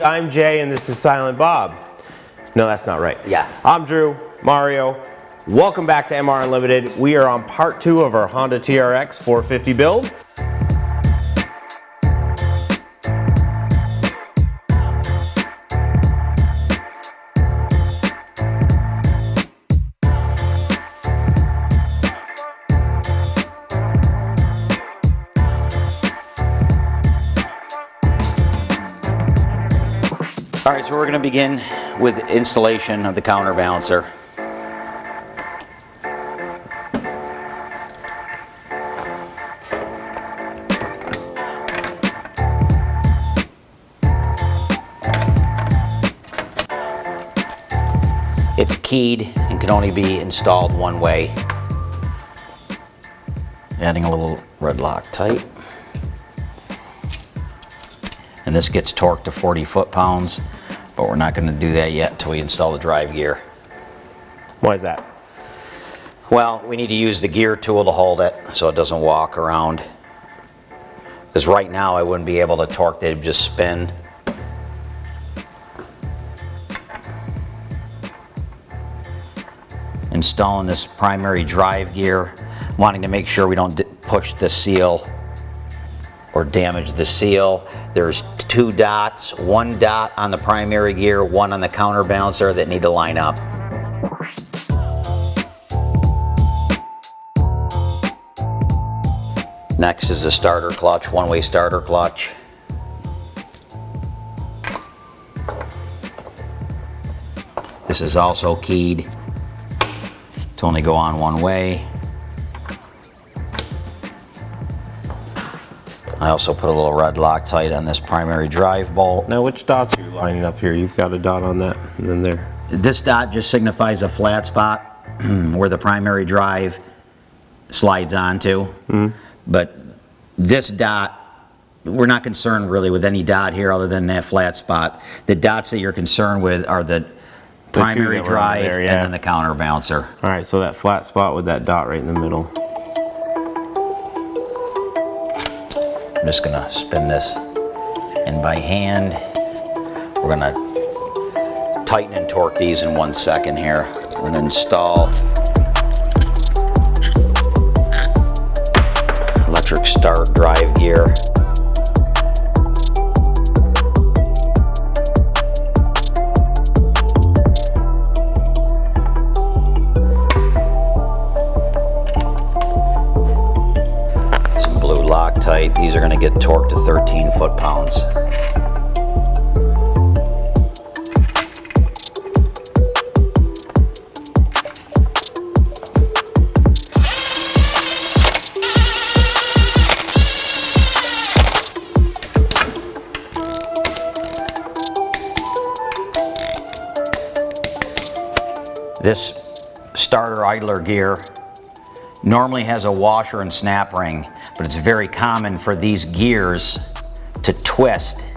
I'm Jay and this is Silent Bob. No, that's not right. Yeah. I'm Drew, Mario. Welcome back to MR Unlimited. We are on part 2 of our Honda TRX 450 build. All right, so we're going to begin with installation of the counterbalancer. It's keyed and can only be installed one way. Adding a little red Loctite. And this gets torqued to 40 foot-pounds, but we're not going to do that yet until we install the drive gear. Why is that? Well, we need to use the gear tool to hold it so it doesn't walk around. Because right now I wouldn't be able to torque it, it'd just spin. Installing this primary drive gear, wanting to make sure we don't push the seal or damage the seal. There's 2 dots, 1 dot on the primary gear, 1 on the counterbalancer that need to line up. Next is the starter clutch, one-way starter clutch. This is also keyed to only go on one way. I also put a little red Loctite on this primary drive bolt. Now which dots are you lining up here? You've got a dot on that and then there. This dot just signifies a flat spot where the primary drive slides onto. But this dot, we're not concerned really with any dot here other than that flat spot. The dots that you're concerned with are the primary drive there, yeah, and then the counterbalancer. All right, so that flat spot with that dot right in the middle. I'm just gonna spin this in by hand. We're gonna tighten and torque these in 1 second here. We're gonna install electric start drive gear. Loctite. These are going to get torqued to 13 foot-pounds. This starter idler gear normally has a washer and snap ring, but it's very common for these gears to twist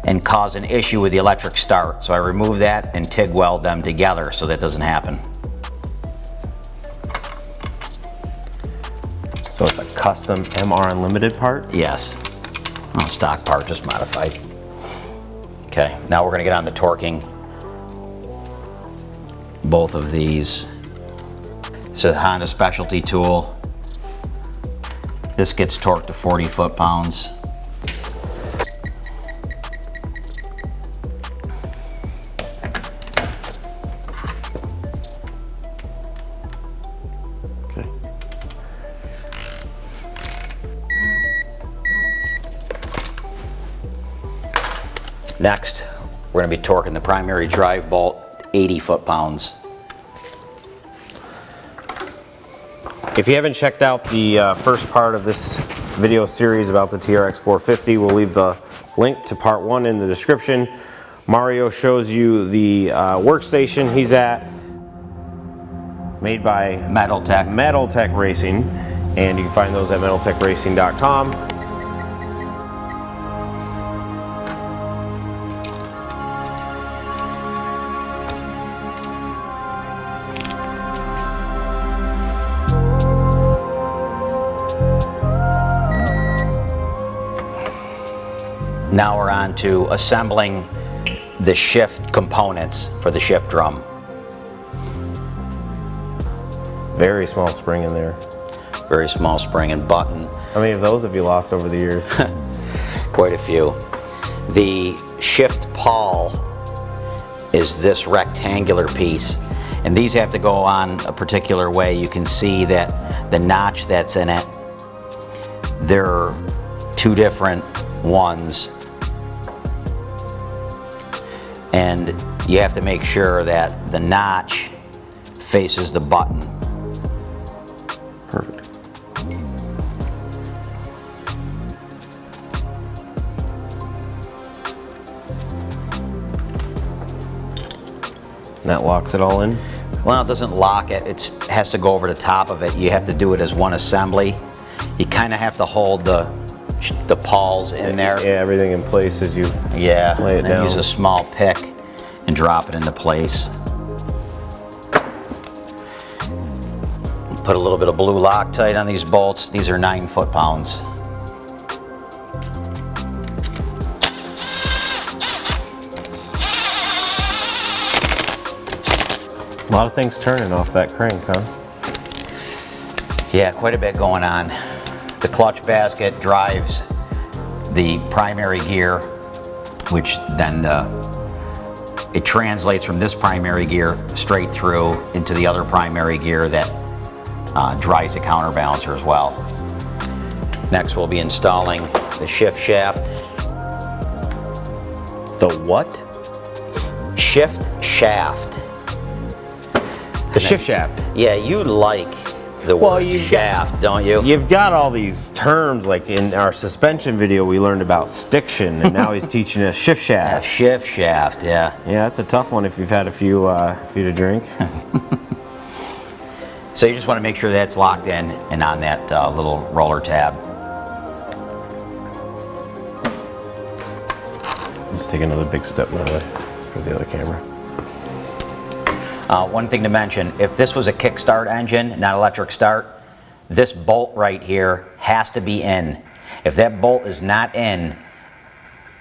and cause an issue with the electric start. So I remove that and TIG weld them together so that doesn't happen. So it's a custom MR Unlimited part? Yes. Well, stock part, just modified. Okay, now we're going to get on the torquing both of these. It's a Honda specialty tool. This gets torqued to 40 foot-pounds. Okay. Next, we're going to be torquing the primary drive bolt 80 foot-pounds. If you haven't checked out the first part of this video series about the TRX 450, we'll leave the link to part 1 in the description. Mario shows you the workstation he's at, made by Metal Tech Racing, and you can find those at metaltechracing.com. Now we're on to assembling the shift components for the shift drum. Very small spring in there. Very small spring and button. How many of those have you lost over the years? Quite a few. The shift pawl is this rectangular piece, and these have to go on a particular way. You can see that the notch that's in it, there are two different ones, and you have to make sure that the notch faces the button. Perfect. That locks it all in? Well, it doesn't lock it. It has to go over the top of it. You have to do it as one assembly. You kind of have to hold the pawls in there. Yeah, everything in place as you lay it and then down. use a small pick and drop it into place. Put a little bit of blue Loctite on these bolts. These are 9 foot-pounds. A lot of things turning off that crank, huh? Yeah, quite a bit going on. The clutch basket drives the primary gear, which then it translates from this primary gear straight through into the other primary gear that drives the counterbalancer as well. Next, we'll be installing the shift shaft. The what? Shift shaft. The shift shaft. Yeah, you like the word shaft, don't you? You've got all these terms, like in our suspension video we learned about stiction, and now he's teaching us shift shaft. Shift shaft, yeah. Yeah, that's a tough one if you've had a few to drink. So you just want to make sure that's locked in and on that little roller tab. Let's take another big step my way for the other camera. One thing to mention, if this was a kickstart engine, not electric start, this bolt right here has to be in. If that bolt is not in,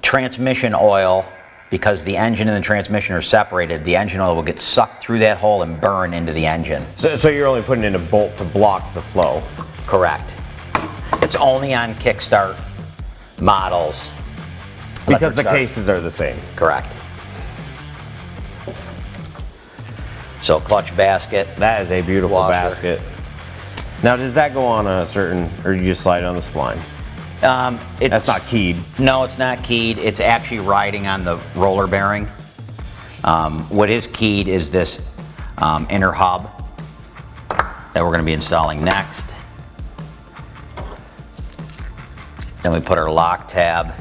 transmission oil, because the engine and the transmission are separated, the engine oil will get sucked through that hole and burn into the engine. So you're only putting in a bolt to block the flow? Correct. It's only on kickstart models. Because the Electric start. cases are the same. Correct. So clutch basket. That is a beautiful Washer. basket. Now, does that go on a certain, or you just slide it on the spline? That's not keyed. No, it's not keyed. It's actually riding on the roller bearing. What is keyed is this inner hub that we're going to be installing next. Then we put our lock tab.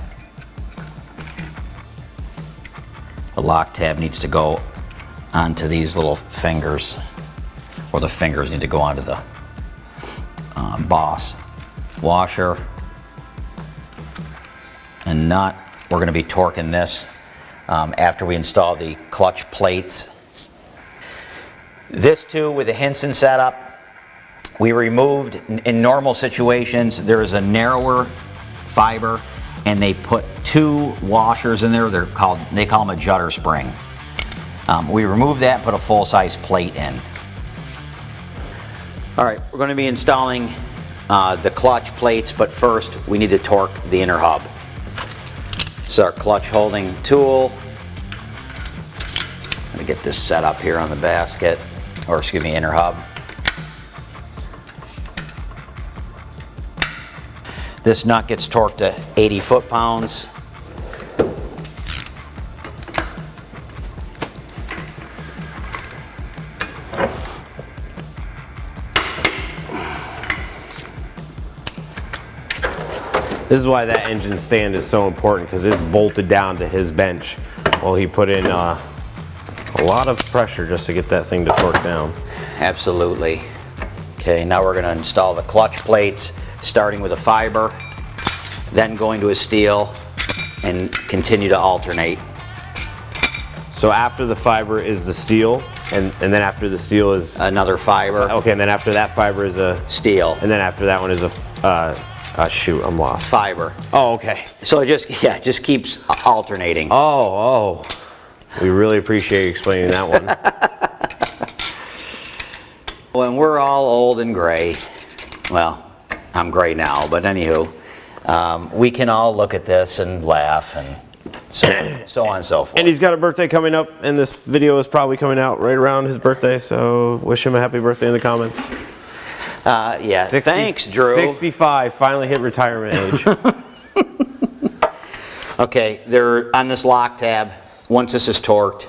The lock tab needs to go onto these little fingers, or the fingers need to go onto the boss. Washer and nut. We're going to be torquing this after we install the clutch plates. This too, with the Hinson setup, we removed, in normal situations, there is a narrower fiber and they put 2 washers in there. They call them a judder spring. We removed that and put a full-size plate in. All right, we're going to be installing the clutch plates, but first we need to torque the inner hub. This is our clutch holding tool. I'm going to get this set up here on the basket, or excuse me, inner hub. This nut gets torqued to 80 foot-pounds. This is why that engine stand is so important, because it's bolted down to his bench. Well, he put in a lot of pressure just to get that thing to torque down. Absolutely. Okay, now we're going to install the clutch plates, starting with a fiber, then going to a steel, and continue to alternate. So after the fiber is the steel, and then after the steel is... Another fiber. Okay, and then after that fiber is a... Steel. And then after that one is a Shoot, I'm lost. fiber. Oh, okay. So it just keeps alternating. Oh. We really appreciate you explaining that one. When we're all old and gray, well, I'm gray now, but anywho, we can all look at this and laugh and so on and so forth. And he's got a birthday coming up, and this video is probably coming out right around his birthday, so wish him a happy birthday in the comments. Yeah, 60, thanks, Drew. 65, finally hit retirement age. Okay, there on this lock tab, once this is torqued,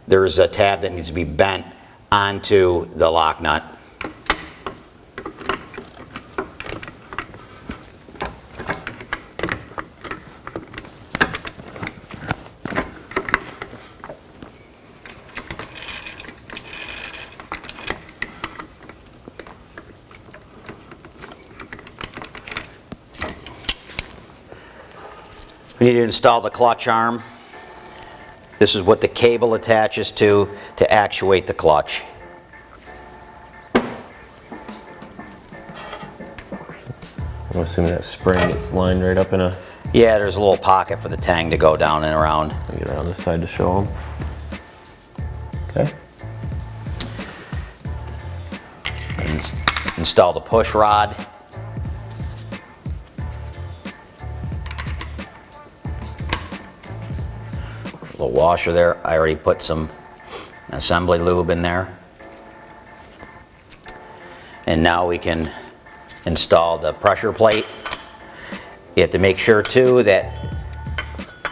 there's a tab that needs to be bent onto the lock nut. We need to install the clutch arm. This is what the cable attaches to actuate the clutch. I'm assuming that spring gets lined right up in a... Yeah, there's a little pocket for the tang to go down and around. Let me get around this side to show them. Okay. Install the push rod. Little washer there. I already put some assembly lube in there. And now we can install the pressure plate. You have to make sure too that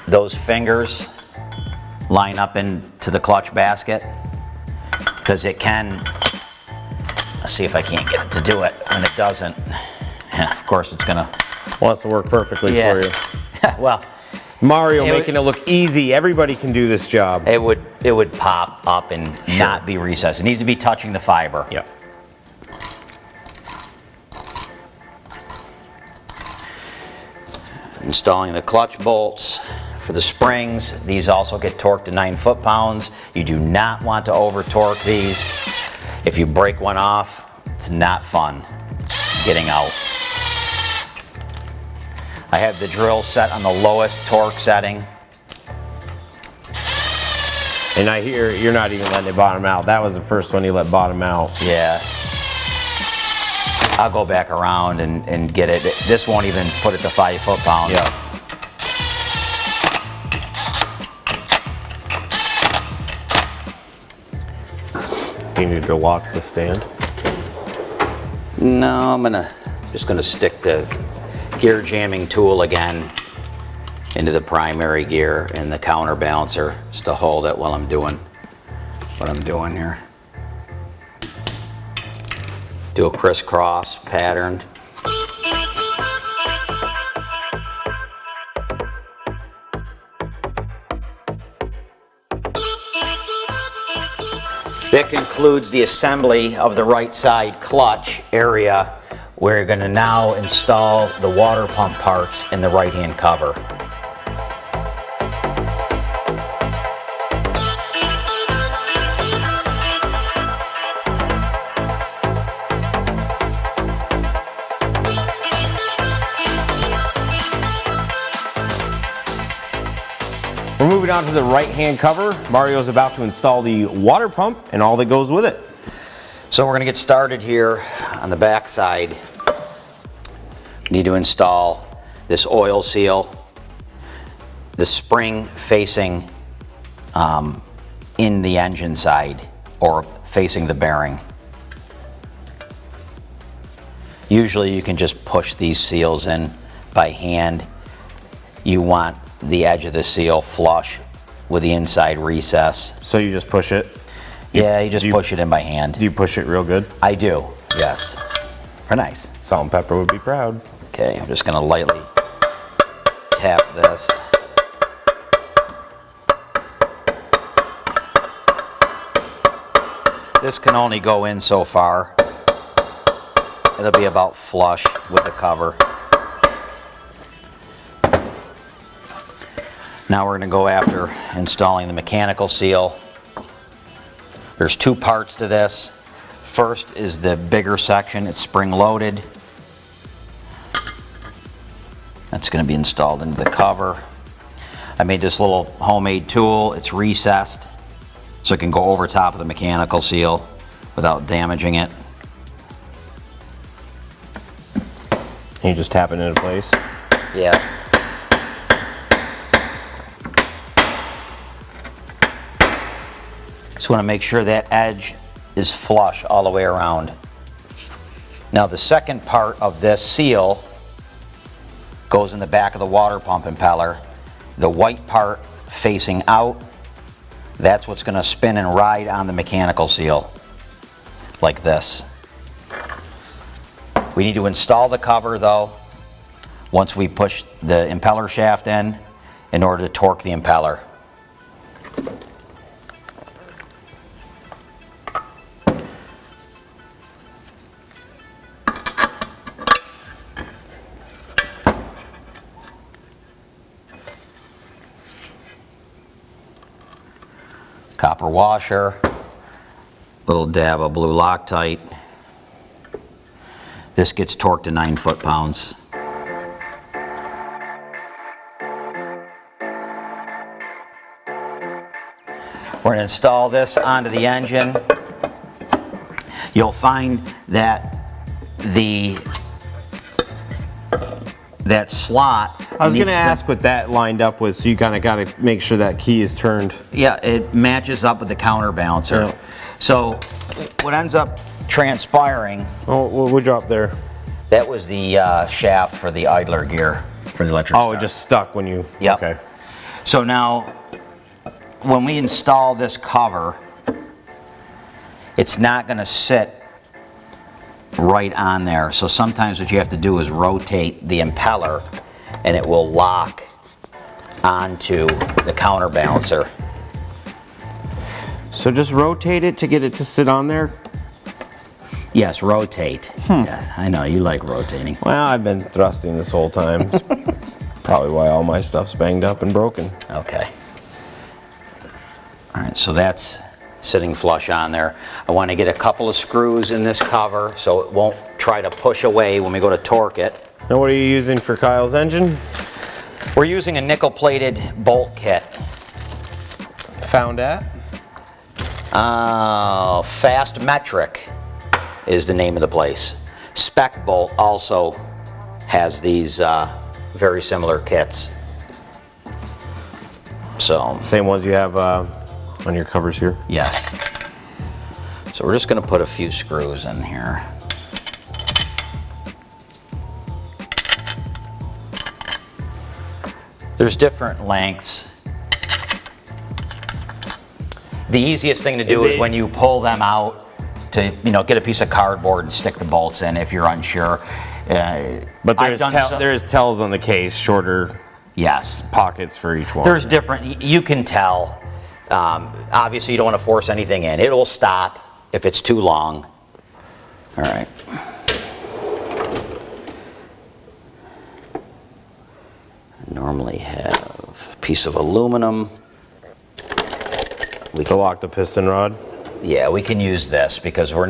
those fingers line up into the clutch basket, because it can, let's see if I can't get it to do it. When it doesn't, of course it's gonna... Wants to work perfectly for you. Well, Mario making it look easy. Everybody can do this job. it would pop up and not be recessed. It needs to be touching the fiber. Yep. Installing the clutch bolts for the springs. These also get torqued to 9 foot-pounds. You do not want to over torque these. If you break one off, it's not fun getting out. I have the drill set on the lowest torque setting. And I hear you're not even letting it bottom out. That was the first one you let bottom out. Yeah. I'll go back around and get it. This won't even put it to 5 foot-pounds. Yeah. You need to lock the stand. No, I'm just gonna stick the gear jamming tool again into the primary gear and the counterbalancer just to hold it while I'm doing what I'm doing here. Do a crisscross pattern. That concludes the assembly of the right side clutch area. We're going to now install the water pump parts in the right hand cover. We're moving on to the right-hand cover. Mario's about to install the water pump and all that goes with it. So we're going to get started here on the back side. We need to install this oil seal, the spring facing in the engine side or facing the bearing. Usually you can just push these seals in by hand. You want the edge of the seal flush with the inside recess. So you just push it? Yeah, you just push it in by hand. Do you push it real good? I do, yes. Very nice. Salt and Pepper would be proud. Okay, I'm just going to lightly tap this. This can only go in so far. It'll be about flush with the cover. Now we're going to go after installing the mechanical seal. There's 2 parts to this. First is the bigger section. It's spring loaded. That's going to be installed into the cover. I made this little homemade tool. It's recessed so it can go over top of the mechanical seal without damaging it. And you just tap it into place. Yeah. Just want to make sure that edge is flush all the way around. Now the second part of this seal goes in the back of the water pump impeller. The white part facing out, that's what's going to spin and ride on the mechanical seal, like this. We need to install the cover though, once we push the impeller shaft in order to torque the impeller. Copper washer, little dab of blue Loctite. This gets torqued to 9 foot-pounds. We're going to install this onto the engine. You'll find that that slot. I was going to ask what that lined up with, so you kind of got to make sure that key is turned. Yeah, it matches up with the counterbalancer. Yeah. So what ends up transpiring, Oh, what would drop there? that was the shaft for the idler gear for the electric Oh, start. it just stuck when you. Yep. Okay. So now, when we install this cover, it's not going to sit right on there. So sometimes what you have to do is rotate the impeller and it will lock onto the counterbalancer. So just rotate it to get it to sit on there? Yes, rotate. Yeah, I know, you like rotating. Well, I've been thrusting this whole time. It's probably why all my stuff's banged up and broken. Okay. All right, so that's sitting flush on there. I want to get a couple of screws in this cover so it won't try to push away when we go to torque it. Now what are you using for Kyle's engine? We're using a nickel-plated bolt kit. Found at? Fast Metric is the name of the place. Spec Bolt also has these very similar kits. So, Same ones you have on your covers here? yes. So we're just going to put a few screws in here. There's different lengths. The easiest thing to do is when you pull them out to, get a piece of cardboard and stick the bolts in if you're unsure. But there is tells on the case, shorter Yes. pockets for each one. There's different, you can tell. Obviously you don't want to force anything in. It'll stop if it's too long. All right. I normally have a piece of aluminum. To lock the piston rod? Yeah, we can use this because we're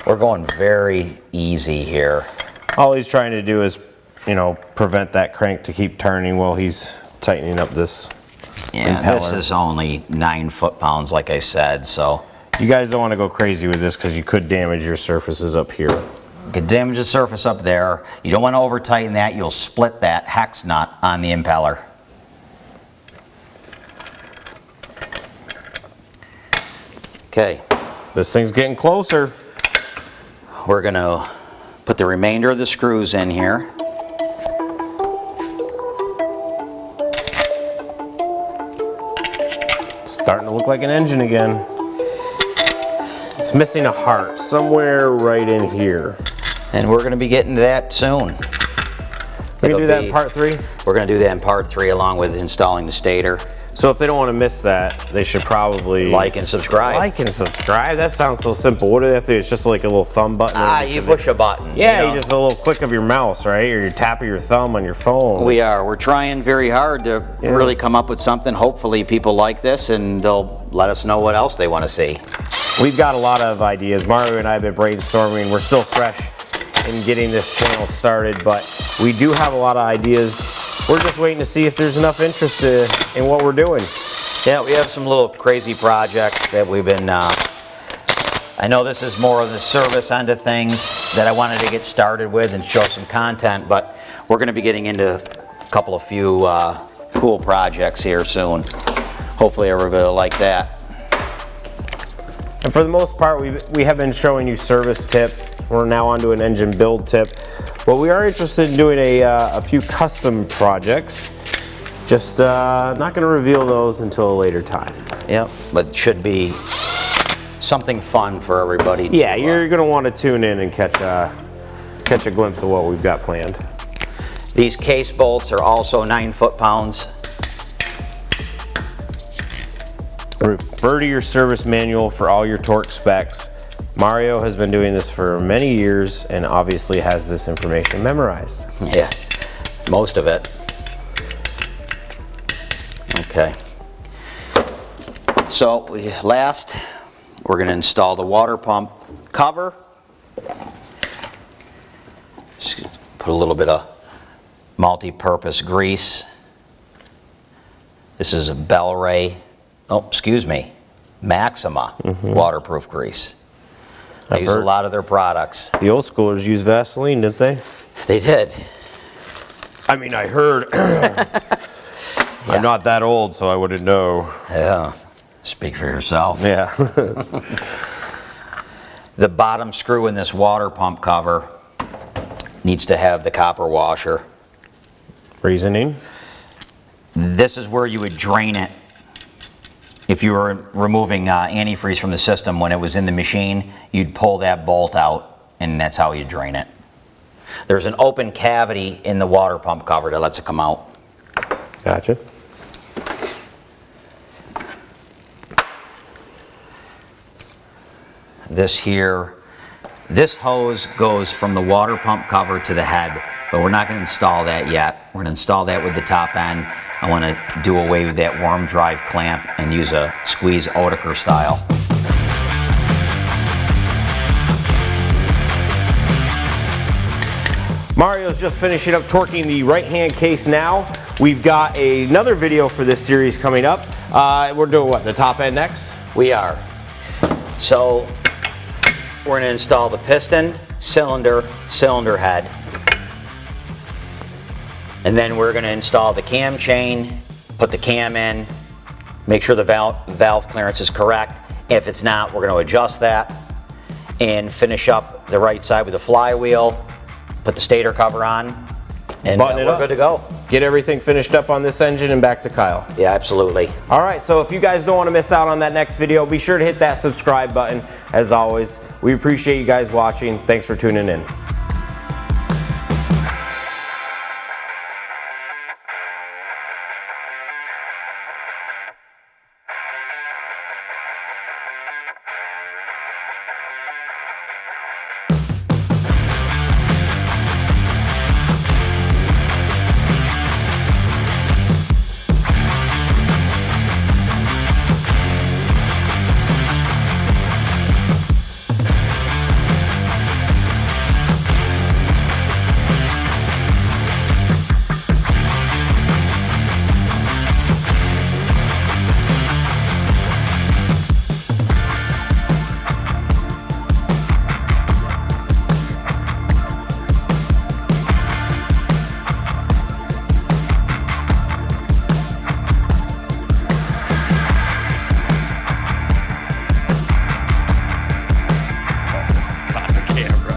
going very easy here. All he's trying to do is, prevent that crank to keep turning while he's tightening up this Yeah, impeller. this is only 9 foot-pounds, like I said, so. You guys don't want to go crazy with this because you could damage your surfaces up here. You could damage the surface up there. You don't want to over-tighten that. You'll split that hex nut on the impeller. Okay, This thing's getting closer. we're going to put the remainder of the screws in here. Starting to look like an engine again. It's missing a heart somewhere right in here. And we're going to be getting to that soon. We can do that in part 3. We're going to do that in part 3 along with installing the stator. So if they don't want to miss that, they should probably Like and subscribe. Like and subscribe. That sounds so simple. What do they have to do? It's just like a little thumb button. You push a button. Yeah, you just a little click of your mouse, right? Or your tap of your thumb on your phone. We're trying very hard to really come up with something. Hopefully people like this and they'll let us know what else they want to see. We've got a lot of ideas. Mario and I have been brainstorming. We're still fresh in getting this channel started, but we do have a lot of ideas. We're just waiting to see if there's enough interest in what we're doing. Yeah, we have some little crazy projects that we've been, I know this is more of the service end of things that I wanted to get started with and show some content, but we're going to be getting into a couple of few cool projects here soon. Hopefully everybody will like that. And for the most part, we have been showing you service tips. We're now on to an engine build tip. But we are interested in doing a few custom projects. Just not going to reveal those until a later time. Yep, but it should be something fun for everybody. Yeah, you're going to want to tune in and catch a glimpse of what we've got planned. These case bolts are also 9 foot-pounds. Refer to your service manual for all your torque specs. Mario has been doing this for many years and obviously has this information memorized. Yeah, most of it. Okay. So last, we're going to install the water pump cover. Just put a little bit of multi-purpose grease. This is a Bel-Ray, Maxima waterproof grease. I use a lot of their products. The old schoolers used Vaseline, didn't they? They did. I mean, I heard. I'm not that old, so I wouldn't know. Yeah, speak for yourself. Yeah. The bottom screw in this water pump cover needs to have the copper washer. Reasoning? This is where you would drain it. If you were removing antifreeze from the system when it was in the machine, you'd pull that bolt out, and that's how you drain it. There's an open cavity in the water pump cover that lets it come out. Gotcha. This hose goes from the water pump cover to the head, but we're not going to install that yet. We're going to install that with the top end. I want to do away with that worm drive clamp and use a squeeze Oetiker style. Mario's just finishing up torquing the right-hand case now. We've got another video for this series coming up. We're doing what, the top end next? We are. So we're going to install the piston, cylinder head. And then we're going to install the cam chain, put the cam in, make sure the valve clearance is correct. If it's not, we're going to adjust that and finish up the right side with the flywheel, put the stator cover on, and we're good to go. Get everything finished up on this engine and back to Kyle. Yeah, absolutely. All right, so if you guys don't want to miss out on that next video, be sure to hit that subscribe button. As always, we appreciate you guys watching. Thanks for tuning in.